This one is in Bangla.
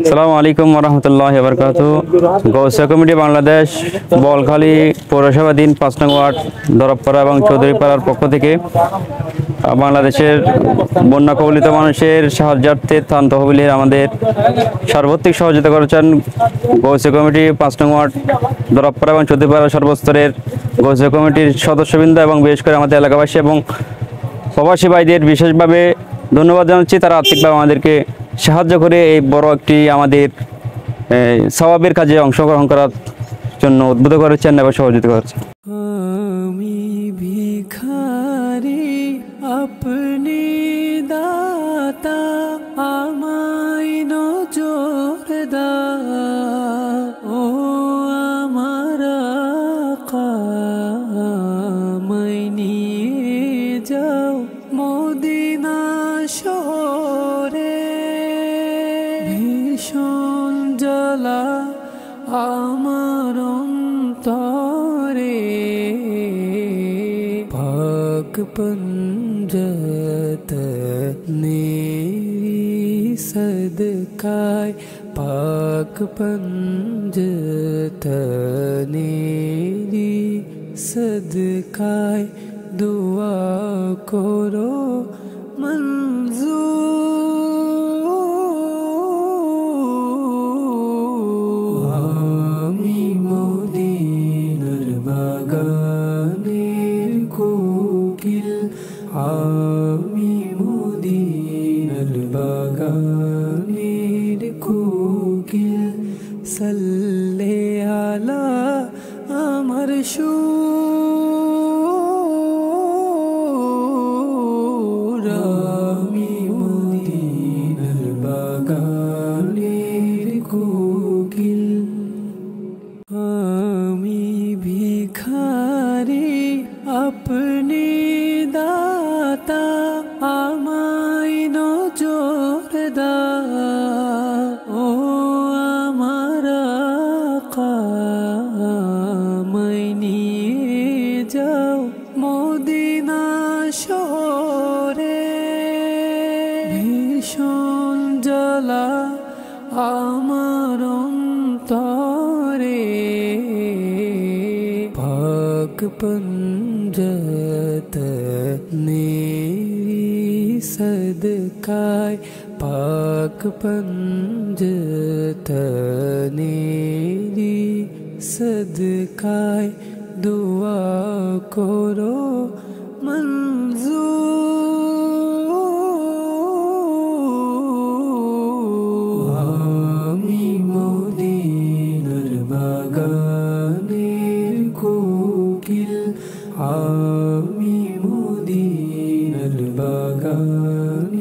আসসালামু আলাইকুম ওরহমতুল্লাহি ওয়া বারাকাতুহু। গৌসিয়া কমিটি বাংলাদেশ বলখালী পৌরসভাধীন ৫ নং ওয়ার্ড দরবপাড়া এবং চৌধুরীপাড়ার পক্ষ থেকে বাংলাদেশের বন্যা কবলিত মানুষের সাহায্যার্থে ত্রাণ তহবিলের আমাদের সার্বত্রিক সহযোগিতা করেছেন গৌসিয়া কমিটি ৫ নং ওয়ার্ড দরবপাড়া এবং চৌধুরীপাড়ার সর্বস্তরের গৌসিয়া কমিটির সদস্যবৃন্দ এবং বিশেষ করে আমাদের এলাকাবাসী এবং প্রবাসী ভাইদের বিশেষভাবে ধন্যবাদ জানাচ্ছি। তারা আর্থিকভাবে আমাদেরকে সাহায্য করে এই বড় একটি আমাদের সওয়াবের কাজে অংশগ্রহণ করার জন্য উদ্বুদ্ধ করেছেন এবং সহযোগিতা করেছেন। আমি ভিখারি আপনি দাতা আমায় নজর দাও ও আমার আকা আমায় নিয়ে যাও মদিনা শহরে ভীষণ জ্বালা আমার অন্তরে পাক পঞ্জত নেরি সদকায় পাক পঞ্জত নেরি সদকায় দুয়া করো মঞ্জুর। আমি মদিনার বাগানের কোকিল আমি মদিনার বাগানের কোকিল সাল্লে আলা আমার সুর। আমি মদিনার বাগানের কোকিল আমি ভিখারি আপনি দাতা আমায় নজর দাও ও আমার আকা আমায় নিয়ে যাও মদিনা শহরে ভীষণ জ্বালা আমার অন্তরে পাক পঞ্জত নেরি সদকায় পাক পঞ্জত নেরি সদকায় দুয়া করো মঞ্জুর। আমি মদিনার বাগানের কোকিল আমি মদিনার বাগান